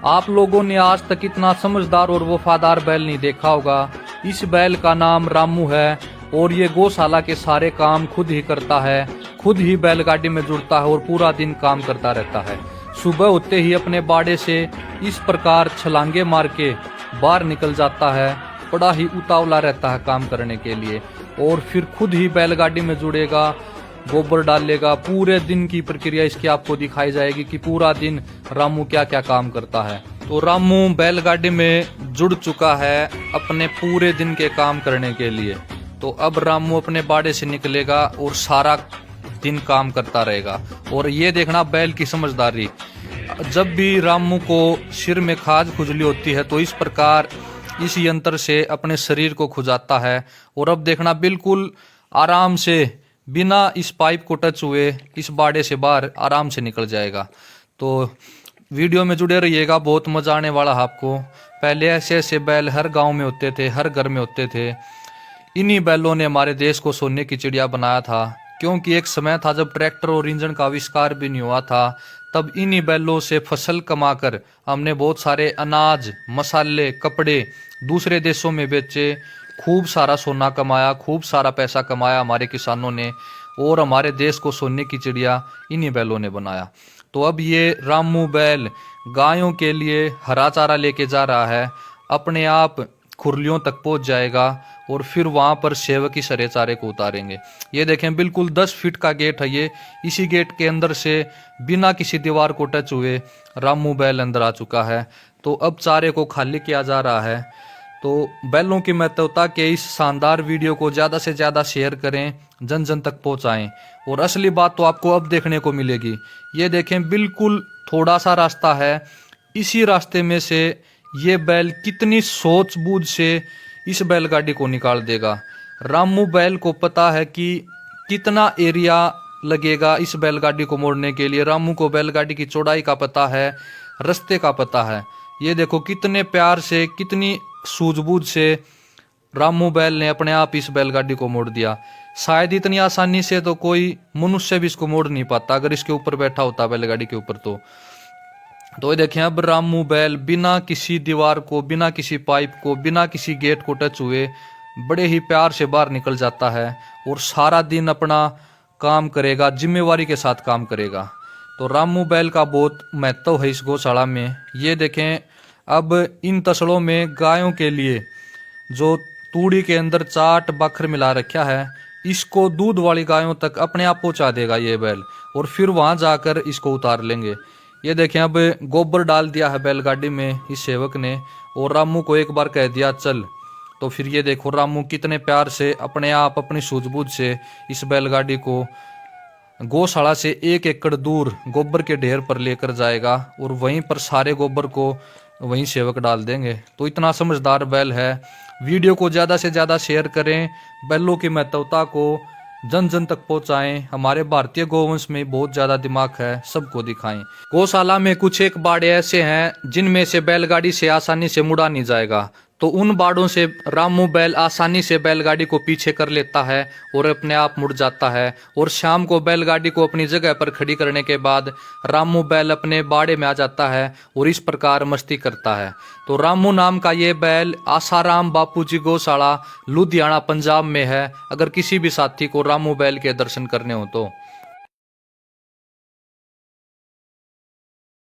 आप लोगों ने आज तक इतना समझदार और वफादार बैल नहीं देखा होगा। इस बैल का नाम रामू है और ये गौशाला के सारे काम खुद ही करता है, खुद ही बैलगाड़ी में जुड़ता है और पूरा दिन काम करता रहता है। सुबह होते ही अपने बाड़े से इस प्रकार छलांगे मार के बाहर निकल जाता है। बड़ा ही उतावला रहता है काम करने के लिए और फिर खुद ही बैलगाड़ी में जुड़ेगा, गोबर डालेगा। पूरे दिन की प्रक्रिया इसकी आपको दिखाई जाएगी कि पूरा दिन रामू क्या क्या काम करता है। तो रामू बैलगाड़ी में जुड़ चुका है अपने पूरे दिन के काम करने के लिए। तो अब रामू अपने बाड़े से निकलेगा और सारा दिन काम करता रहेगा। और ये देखना बैल की समझदारी, जब भी रामू को सिर में खाज खुजली होती है तो इस प्रकार इस यंत्र से अपने शरीर को खुजाता है। और अब देखना बिल्कुल आराम से बिना इस पाइप को टच हुए इस बाड़े से बाहर आराम से निकल जाएगा। तो वीडियो में जुड़े रहिएगा, बहुत मजा आने वाला है आपको। पहले ऐसे ऐसे बैल हर गांव में होते थे, हर घर में होते थे। इन्हीं बैलों ने हमारे देश को सोने की चिड़िया बनाया था, क्योंकि एक समय था जब ट्रैक्टर और इंजन का आविष्कार भी नहीं हुआ था। तब इन्हीं बैलों से फसल कमाकर हमने बहुत सारे अनाज, मसाले, कपड़े दूसरे देशों में बेचे, खूब सारा सोना कमाया, खूब सारा पैसा कमाया हमारे किसानों ने। और हमारे देश को सोने की चिड़िया इन्हीं बैलों ने बनाया। तो अब ये रामू बैल गायों के लिए हरा चारा लेके जा रहा है, अपने आप खुरलियों तक पहुंच जाएगा और फिर वहां पर सेवक ही सरे चारे को उतारेंगे। ये देखें बिल्कुल 10 फीट का गेट है ये। इसी गेट के अंदर से बिना किसी दीवार को टच हुए रामू बैल अंदर आ चुका है। तो अब चारे को खाली किया जा रहा है। तो बैलों की महत्वता के इस शानदार वीडियो को ज़्यादा से ज़्यादा शेयर करें, जन जन तक पहुंचाएं। और असली बात तो आपको अब देखने को मिलेगी। ये देखें बिल्कुल थोड़ा सा रास्ता है, इसी रास्ते में से ये बैल कितनी सूझबूझ से इस बैलगाड़ी को निकाल देगा। रामू बैल को पता है कि कितना एरिया लगेगा इस बैलगाड़ी को मोड़ने के लिए। रामू को बैलगाड़ी की चौड़ाई का पता है, रास्ते का पता है। ये देखो कितने प्यार से, कितनी सूझबूझ से रामू बैल ने अपने आप इस बैलगाड़ी को मोड़ दिया। शायद इतनी आसानी से तो कोई मनुष्य भी इसको मोड़ नहीं पाता अगर इसके ऊपर बैठा होता बैलगाड़ी के ऊपर। तो ये देखें अब रामू बैल बिना किसी दीवार को, बिना किसी पाइप को, बिना किसी गेट को टच हुए बड़े ही प्यार से बाहर निकल जाता है और सारा दिन अपना काम करेगा, जिम्मेवारी के साथ काम करेगा। तो रामू बैल का बहुत महत्व है इस गौशाला में। ये देखें अब इन तसड़ों में गायों के लिए जो तूड़ी के अंदर चाट बखर मिला रखा है, इसको दूध वाली गायों तक अपने आप पहुंचा देगा ये बैल और फिर वहां जाकर इसको उतार लेंगे। ये देखें अब गोबर डाल दिया है बैलगाड़ी में इस सेवक ने और रामू को एक बार कह दिया चल। तो फिर ये देखो रामू कितने प्यार से अपने आप अपनी सूझबूझ से इस बैलगाड़ी को गौशाला से 1 एकड़ दूर गोबर के ढेर पर लेकर जाएगा और वहीं पर सारे गोबर को वहीं सेवक डाल देंगे। तो इतना समझदार बैल है। वीडियो को ज़्यादा से ज़्यादा शेयर करें, बैलों की महत्वता को जन जन तक पहुंचाएं। हमारे भारतीय गौवंश में बहुत ज़्यादा दिमाग है, सबको दिखाएं। गौशाला में कुछ एक बाड़े ऐसे हैं जिनमें से बैलगाड़ी से आसानी से मुड़ा नहीं जाएगा। तो उन बाड़ों से रामू बैल आसानी से बैलगाड़ी को पीछे कर लेता है और अपने आप मुड़ जाता है। और शाम को बैलगाड़ी को अपनी जगह पर खड़ी करने के बाद रामू बैल अपने बाड़े में आ जाता है और इस प्रकार मस्ती करता है। तो रामू नाम का ये बैल आसाराम बापूजी गौशाला लुधियाना पंजाब में है। अगर किसी भी साथी को रामू बैल के दर्शन करने हो तो